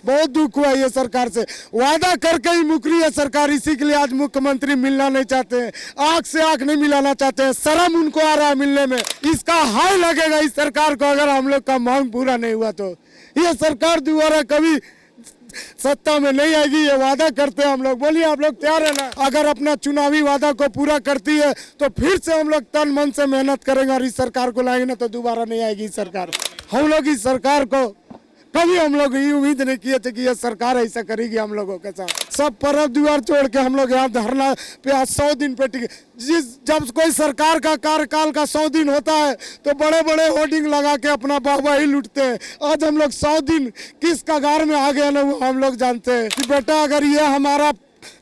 बहुत दुख हुआ ये सरकार से, वादा करके ही मुकरी है सरकार। इसी के लिए आज मुख्यमंत्री मिलना नहीं चाहते हैं, आंख से आंख नहीं मिलाना चाहते हैं, शर्म उनको आ रहा है मिलने में। इसका हाय लगेगा इस सरकार को अगर हम लोग का मांग पूरा नहीं हुआ तो। ये सरकार दोबारा कभी सत्ता में नहीं आएगी, ये वादा करते हैं हम लोग। बोलिए आप लोग तैयार है ना? अगर अपना चुनावी वादा को पूरा करती है तो फिर से हम लोग तन मन से मेहनत करेंगे और इस सरकार को लाएंगे ना तो दोबारा नहीं आएगी सरकार। हम लोग इस सरकार को कभी हम लोग ये उम्मीद नहीं किए थे कि ये सरकार ऐसा करेगी हम लोगों के साथ। सब पर्व द्वार छोड़ के हम लोग यहाँ धरना पे आज 100 दिन पे टिके। जब कोई सरकार का कार्यकाल का 100 दिन होता है तो बड़े बड़े होर्डिंग लगा के अपना वाहवाही लूटते हैं। आज हम लोग 100 दिन किस कगार में आ गए ना वो हम लोग जानते हैं कि बेटा अगर ये हमारा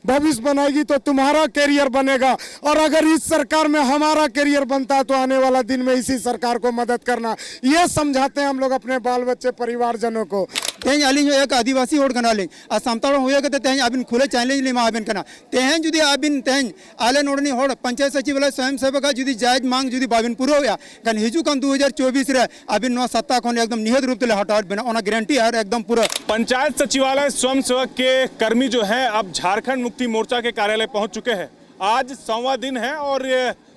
भविष्य बनाएगी तो तुम्हारा कैरियर बनेगा, और अगर इस सरकार में हमारा कैरियर बनता है तो आने वाला दिन में इसी सरकार को मदद करना, ये समझाते हैं हम लोग अपने बाल बच्चे परिवारजनों को। तेज आलिंग एक आदिवासी होड़ कना लें सामता हुए तेज आबिन खुले चैलेंज ले आबिन कना तेहन जुदी आबिन तेहन आले नोड़नी होड़ पंचायत सचिवालय स्वयं सेवक जुदी जायज मांग जुदी बाबिन पूरा होया कन हिजू कन 2024 रे आबिन नो सत्ता कोन एकदम निहत रूप ते हटाव बिना ओना गारंटी है एकदम पूरा। पंचायत सचिवालय स्वयं सेवक के कर्मी जो है अब झारखंड मुक्ति मोर्चा के कार्यालय पहुंच चुके हैं। आज 100वां दिन है और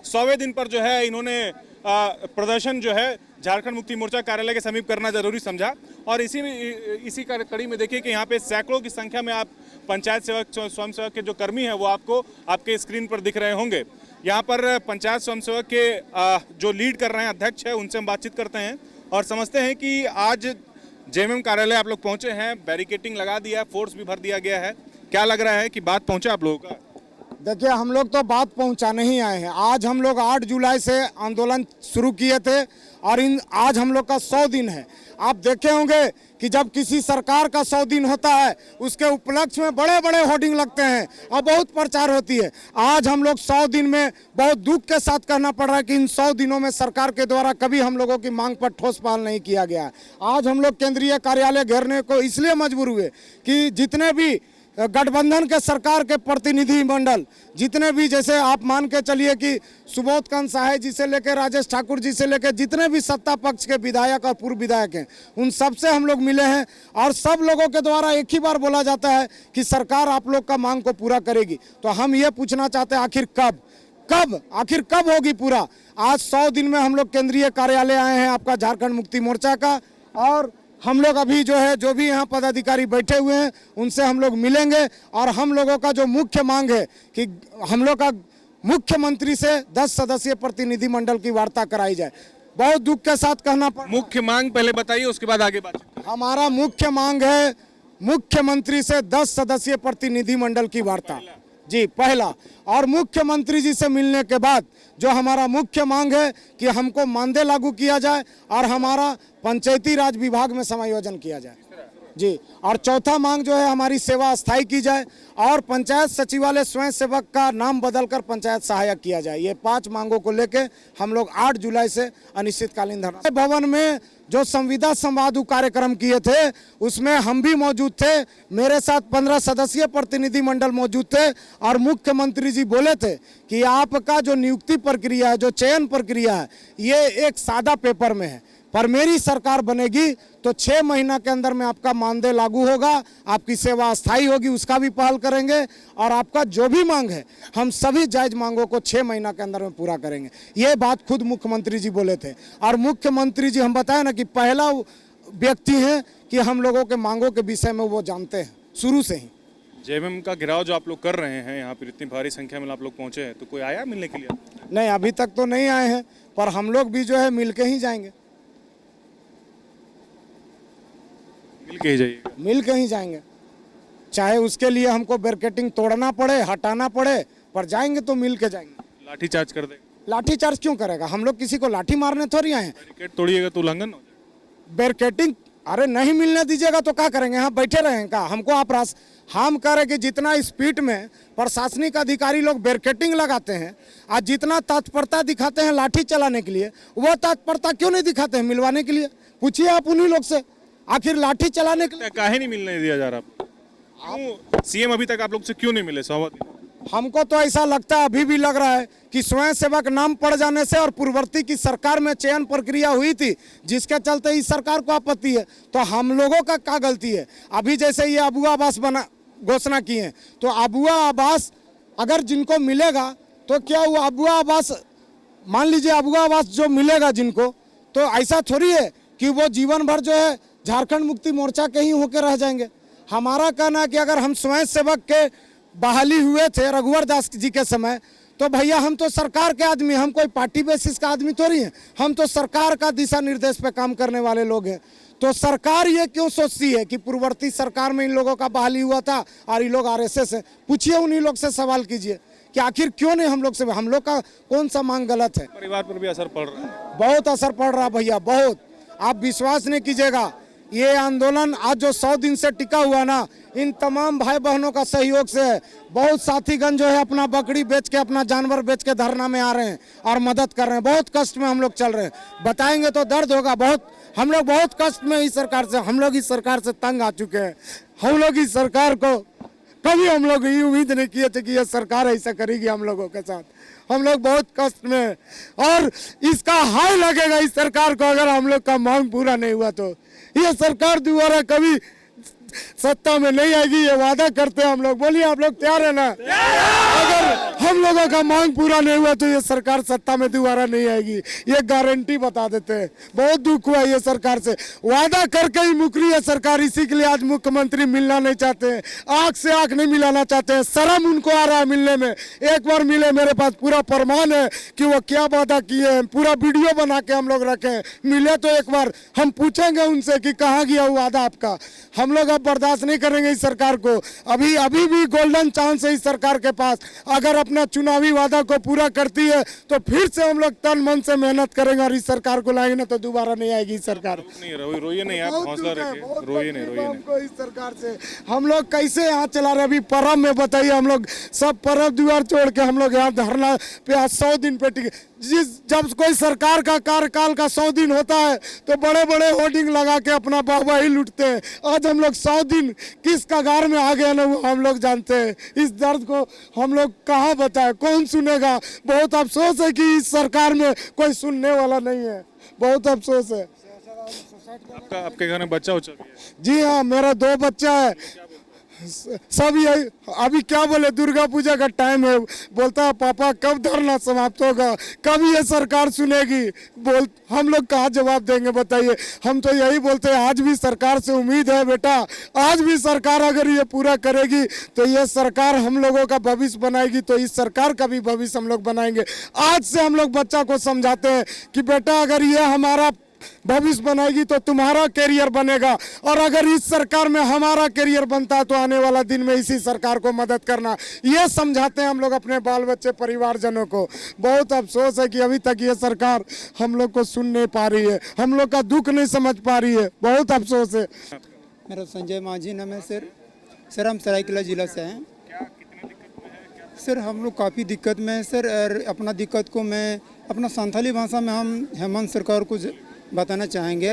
100वें दिन पर जो है इन्होंने प्रदर्शन जो है झारखंड मुक्ति मोर्चा कार्यालय के समीप करना जरूरी समझा। और इसी कड़ी में देखिए कि यहाँ पे सैकड़ों की संख्या में आप पंचायत सेवक स्वयं सेवक के जो कर्मी हैं वो आपको आपके स्क्रीन पर दिख रहे होंगे। यहाँ पर पंचायत स्वयं सेवक के जो लीड कर रहे हैं अध्यक्ष है उनसे हम बातचीत करते हैं और समझते हैं कि आज जेएमएम कार्यालय आप लोग पहुंचे हैं, बैरिकेटिंग लगा दिया है, फोर्स भी भर दिया गया है। क्या लग रहा है कि बात पहुंचा आप लोगों का? देखिए हम लोग तो बात पहुंचाने ही आए हैं। आज हम लोग 8 जुलाई से आंदोलन शुरू किए थे और आज हम लोग का 100 दिन है। आप देखे होंगे कि जब किसी सरकार का 100 दिन होता है उसके उपलक्ष्य में बड़े बड़े होर्डिंग लगते हैं और बहुत प्रचार होती है। आज हम लोग 100 दिन में बहुत दुख के साथ कहना पड़ रहा है कि इन 100 दिनों में सरकार के द्वारा कभी हम लोगों की मांग पर ठोस पहल नहीं किया गया। आज हम लोग केंद्रीय कार्यालय घेरने को इसलिए मजबूर हुए कि जितने भी गठबंधन के सरकार के प्रतिनिधि मंडल जितने भी, जैसे आप मान के चलिए कि सुबोध कांत साहे जी से लेकर राजेश ठाकुर जी से लेकर जितने भी सत्ता पक्ष के विधायक और पूर्व विधायक हैं उन सब से हम लोग मिले हैं और सब लोगों के द्वारा एक ही बार बोला जाता है कि सरकार आप लोग का मांग को पूरा करेगी। तो हम ये पूछना चाहते हैं आखिर कब होगी पूरा। आज 100 दिन में हम लोग केंद्रीय कार्यालय आए हैं आपका झारखंड मुक्ति मोर्चा का, और हम लोग अभी जो भी यहाँ पदाधिकारी बैठे हुए हैं उनसे हम लोग मिलेंगे और हम लोगों का जो मुख्य मांग है कि हम लोग का मुख्यमंत्री से 10 सदस्यीय प्रतिनिधि मंडल की वार्ता कराई जाए। बहुत दुख के साथ कहना पड़ मुख्य मांग पहले बताइए, उसके बाद आगे बात। हमारा मुख्य मांग है मुख्यमंत्री से 10 सदस्यीय प्रतिनिधि मंडल की वार्ता जी पहला, और मुख्यमंत्री जी से मिलने के बाद जो हमारा मुख्य मांग है कि हमको मानदेय लागू किया जाए और हमारा पंचायती राज विभाग में समायोजन किया जाए जी। और चौथा मांग जो है हमारी सेवा अस्थायी की जाए और पंचायत सचिवालय स्वयं सेवक का नाम बदलकर पंचायत सहायक किया जाए। ये 5 मांगों को लेके हम लोग 8 जुलाई से अनिश्चितकालीन धरना भवन में जो संविदा संवाद कार्यक्रम किए थे उसमें हम भी मौजूद थे, मेरे साथ 15 सदस्यीय प्रतिनिधि मंडल मौजूद थे और मुख्यमंत्री जी बोले थे कि आपका जो नियुक्ति प्रक्रिया है, जो चयन प्रक्रिया है, ये एक सादा पेपर में है, पर मेरी सरकार बनेगी तो 6 महीना के अंदर में आपका मानदेय लागू होगा, आपकी सेवा अस्थायी होगी, उसका भी पहल करेंगे और आपका जो भी मांग है हम सभी जायज मांगों को 6 महीना के अंदर में पूरा करेंगे। ये बात खुद मुख्यमंत्री जी बोले थे और मुख्यमंत्री जी हम बताए ना कि पहला व्यक्ति हैं कि हम लोगों के मांगों के विषय में वो जानते हैं शुरू से ही। जेएमएम का घेराव जो आप लोग कर रहे हैं, यहाँ पर इतनी भारी संख्या में आप लोग पहुंचे हैं, तो कोई आया मिलने के लिए? नहीं, अभी तक तो नहीं आए हैं, पर हम लोग भी जो है मिल के ही जाएंगे। मिल के ही जाएंगे, चाहे उसके लिए हमको बैरिकेटिंग तोड़ना पड़े, हटाना पड़े, पर जाएंगे तो मिल के जाएंगे। लाठीचार्ज कर दे? लाठीचार्ज क्यों करेगा? हम लोग किसी को लाठी मारने थोड़ी आए हैं। बैरिकेड तोड़िएगा तो उल्लंघन हो जाएगा। बैरिकेटिंग अरे नहीं मिलने दीजिएगा तो क्या करेंगे? यहाँ बैठे रहेंगे? हमको आप हम कह रहे कि जितना स्पीड में प्रशासनिक अधिकारी लोग बैरिकेटिंग लगाते हैं और जितना तत्परता दिखाते हैं लाठी चलाने के लिए, वो तत्परता क्यों नहीं दिखाते हैं मिलवाने के लिए? पूछिए आप उन्हीं लोग से, आखिर लाठी चलाने के लिए काहे नहीं मिलने दिया जा रहा? क्यों सीएम अभी तक आप लोग से क्यों नहीं मिले? हमको तो ऐसा लगता है, अभी भी लग रहा है कि स्वयं सेवक नाम पड़ जाने से और पूर्ववर्ती की सरकार में चयन प्रक्रिया हुई थी जिसके चलते इस सरकार को आपत्ति है, तो हम लोगों का क्या गलती है? अभी जैसे ये अबुआ आवास बना घोषणा की है, तो अबुआ आवास अगर जिनको मिलेगा तो क्या वो अबुआ आवास, मान लीजिए अबुआ आवास जो मिलेगा जिनको, तो ऐसा थोड़ी है कि वो जीवन भर जो है झारखंड मुक्ति मोर्चा के ही होकर रह जाएंगे। हमारा कहना है कि अगर हम स्वयं सेवक के बहाली हुए थे रघुवर दास जी के समय, तो भैया हम तो सरकार के आदमी, हम कोई पार्टी बेसिस का आदमी थोड़ी हैं, हम तो सरकार का दिशा निर्देश पे काम करने वाले लोग हैं। तो सरकार ये क्यों सोचती है कि पूर्ववर्ती सरकार में इन लोगों का बहाली हुआ था और ये लोग आरएसएस है? पूछिए उन्हीं लोग से सवाल कीजिए कि आखिर क्यों नहीं हम लोग का कौन सा मांग गलत है? परिवार पर भी असर पड़ रहा है। बहुत असर पड़ रहा भैया, बहुत। आप विश्वास नहीं कीजिएगा, ये आंदोलन आज जो 100 दिन से टिका हुआ ना, इन तमाम भाई बहनों का सहयोग से है। बहुत साथीगण जो है अपना बकरी बेच के, अपना जानवर बेच के धरना में आ रहे हैं और मदद कर रहे हैं। बहुत कष्ट में हम लोग चल रहे हैं, बताएंगे तो दर्द होगा। बहुत हम लोग बहुत कष्ट में इस सरकार से, हम लोग इस सरकार से तंग आ चुके हैं। हम लोग इस सरकार को कभी हम लोग ये उम्मीद नहीं किए थे कि ये सरकार ऐसा करेगी हम लोगों के साथ। हम लोग बहुत कष्ट में हैं और इसका हाय लगेगा इस सरकार को अगर हम लोग का मांग पूरा नहीं हुआ तो। ये सरकार दोबारा कभी सत्ता में नहीं आएगी, ये वादा करते हैं हम लोग। बोलिए आप लोग तैयार है ना? अगर हम लोगों का मांग पूरा नहीं हुआ तो ये सरकार सत्ता में दोबारा नहीं आएगी, ये गारंटी बता देते हैं। बहुत दुख हुआ ये सरकार से, वादा करके ही मुकरी है सरकार। इसी के लिए आज मुख्यमंत्री मिलना नहीं चाहते हैं, आंख से आंख नहीं मिलाना चाहते हैं। शर्म उनको आ रहा है मिलने में। एक बार मिले, मेरे पास पूरा प्रमाण है कि वो क्या वादा किए हैं, पूरा वीडियो बना के हम लोग रखे हैं। मिले तो एक बार हम पूछेंगे उनसे कि कहाँ गया वो वादा आपका। हम लोग अब बर्दाश्त नहीं करेंगे इस सरकार को। अभी भी गोल्डन चांस है इस सरकार के पास। अगर अपना चुनावी वादा को पूरा करती है तो फिर से हम लोग तन मन से मेहनत करेंगे और इस सरकार को लाएंगे ना तो दोबारा नहीं आएगी इस सरकार। रोइए नहीं, आप हौसला रखिए, रोइए नहीं। हमको इस सरकार से हम लोग कैसे यहाँ चला रहे? अभी पर्व में बताइए, हम लोग सब पर्व द्वार छोड़ के हम लोग यहाँ धरना पे आज 100 दिन पे टिके। जब कोई सरकार का कार्यकाल का 100 दिन होता है तो बड़े बड़े होर्डिंग लगा के अपना वाहवाही लूटते हैं। आज हम लोग 100 दिन किस कगार में आ गए ना वो हम लोग जानते हैं। इस दर्द को हम लोग कहाँ बताएं, कौन सुनेगा? बहुत अफसोस है कि इस सरकार में कोई सुनने वाला नहीं है, बहुत अफसोस है। आपके घर में बच्चा उच्चा भी है? जी हाँ, मेरा 2 बच्चा है। सब यही अभी क्या बोले, दुर्गा पूजा का टाइम है, बोलता है पापा कब धरना समाप्त होगा, कब ये सरकार सुनेगी? बोल हम लोग कहाँ जवाब देंगे बताइए? हम तो यही बोलते हैं आज भी सरकार से उम्मीद है बेटा, आज भी सरकार अगर ये पूरा करेगी तो ये सरकार हम लोगों का भविष्य बनाएगी, तो इस सरकार का भी भविष्य हम लोग बनाएंगे। आज से हम लोग बच्चा को समझाते हैं कि बेटा अगर ये हमारा भविष्य बनाएगी तो तुम्हारा कैरियर बनेगा, और अगर इस सरकार में हमारा कैरियर बनता है तो आने वाला दिन में इसी सरकार को मदद करना। ये समझाते हैं हम लोग अपने बाल बच्चे परिवारजनों को। बहुत अफसोस है कि अभी तक ये सरकार हम लोग को सुन नहीं पा रही है, हम लोग का दुख नहीं समझ पा रही है। बहुत अफसोस है। मेरा संजय माझी नाम है सर हम सरायकेला जिला से हैं सर। हम लोग काफ़ी दिक्कत में है सर, और अपना दिक्कत को मैं अपना संथाली भाषा में हम हेमंत सरकार को बताना चाहेंगे।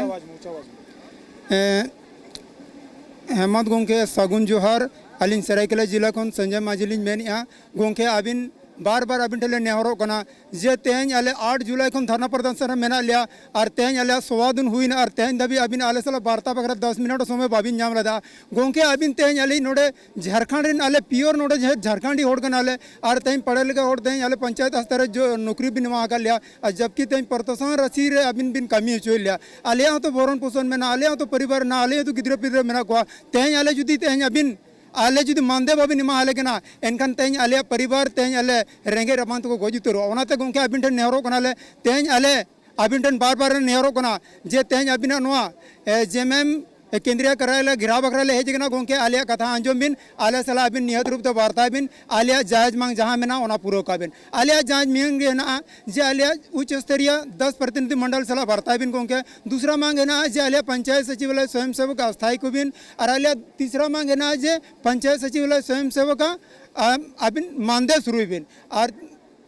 हेमंत गोंखे सागुन जोहार अलिन सरायकेला जिला खन संजय माझिलिन मेन यहाँ गोंखे आबिन बार बार अबिन ठेले नेहरो कना जे तेहन आले 8 जुलाई खन धरना प्रदर्शन मेना लिया और तेहन आले 100 दिन हुई और तेहन दबी अबिन आले साला वार्ता बगैर 10 मिनट समय बाबिन नाम लदा गोंखे अबिन तेहन आले नोडे झारखंड रिन आले प्योर नोडे झारखंडी होड़ कन आले और तेहन पढ़े लिखे होड़ तेहन आले पंचायत स्तर जो नौकरी बिन वहाँ का लिया और जबकि तेहन प्रतोषण रसी रे अबिन बिन कमी हो लिया आले तो भरण पोषण में ना आले तो परिवार ना आले तो गिद्रे पिद्रे मेना को तेहन आले जुदी तेहन अबिन आले जुदी मानदे बाबी निमा आले के ना एनखान तेहन आले परिवार तेहन आले रेंगे रमान को गोजी तोरो ओनाते गोंखे अबिन ठन नेहरो कनाले तेहन आले अबिन ठन बार बार नेहरो कना जे तेहन अबिन नोआ जेएमएम केंद्रीय कार्यालय घिराव बकराले हे जगना गोंखे आलिया कथा अंजम बिन आलिया सला बिन नियत रूप तो वार्ता बिन आलिया जायज मांग जहां में ना ओना पूरो का बिन आलिया जायज मांग है ना जे आलिया उच्च स्तरीय 10 प्रतिनिधि मंडल सला वार्ता बिन गोंखे दूसरा मांग है ना जे आलिया पंचायत सचिवालय स्वयं सेवक अस्थायी को बिन और आलिया तीसरा मांग है ना जे पंचायत सचिवालय स्वयं सेवक अबिन मानदे शुरू बिन और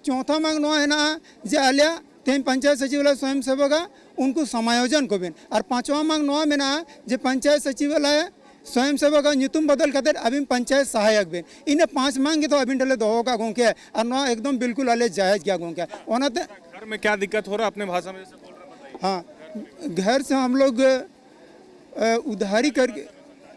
चौथा मांग नो है ना जे आलिया तेन पंचायत सचिवालय स्वयं सेवक उनको समायोजन को बिन और 5वां मांग नवा में ना जे पंचायत सचिवालय स्वयं सेवक nyutum बदल कते अबिन पंचायत सहायक बेन इने 5 मांगे तो अबिन टले दोहो का गोंके और नो एकदम बिल्कुल अले जायज क्या गोंके ओनाते घर में क्या दिक्कत हो रहा है अपने भाषा में जैसे बोल रहे हैं बताइए। हाँ घर से हम लोग उधारी करके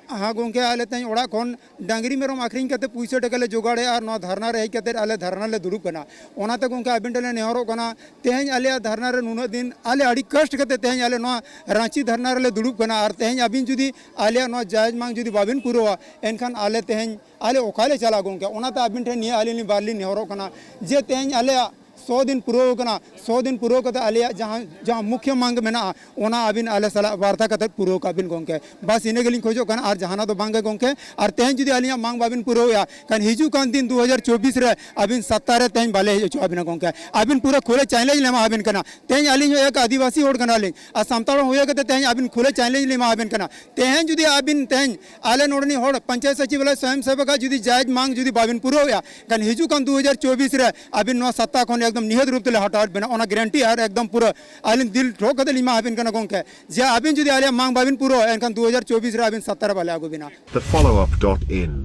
हाँ गोंके आले तई ओड़ा कौन डांगरी मेरम आखरिंग कते पुइसे टकले जोगाड़े और नो धरना रही कते आले धरना ले दुरुप कना ओनाते गोंके अबिन टले नेहरो कना तेहन आले धरना रे नुनो दिन आले अड़ी कष्ट कते तेहन आले नो रांची धरना रे दुरुप कना और तेहन अबिन जुदी आले नो जायज मांग जुदी बाबिन पुरोवा एनखान आले तेहन आले ओकाले चला गोंके ओनाते अबिन ठे निये आले नि बारली नेहरो कना जे तेहन आले 100 दिन पूरा कना 100 दिन पूरा कते आलिया जहां जहां मुख्य मांग मेना ओना अबिन आले सला वार्ता कते पूरा काबिन गोंके बस इने गेलिन खोजो कना और जहाना तो बांगे गोंके और तेहन जुदी आलिया मांग बाबिन पूरा या कन हिजु कान दिन 2024 रे अबिन 70 रे तेहन बाले जो अबिन गोंके अबिन पूरा खुले चैलेंज लेमा अबिन कना तेहन आलिन जो एक आदिवासी होड़ कना ले आ सामताड़ होया कते तेहन अबिन खुले चैलेंज लेमा अबिन कना तेहन जुदी अबिन तेहन आले नोडनी होड़ पंचायत सचिव ले स्वयं सेवक जुदी जायज मांग जुदी बाबिन पूरा या कन हिजु कान 2024 रे अबिन नो सत्ता कोन एकदम निहत रूप तले हटावट बना ओना गारंटी है एकदम पूरा आलिन दिल ठोक कते लिमा अबिन कना गोंके जे अबिन जुदी आलिया मांग बाबिन पूरा एनकन 2024 रे अबिन 70 वाले आगो बिना The follow-up.in.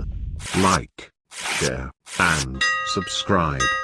Like, share, and subscribe.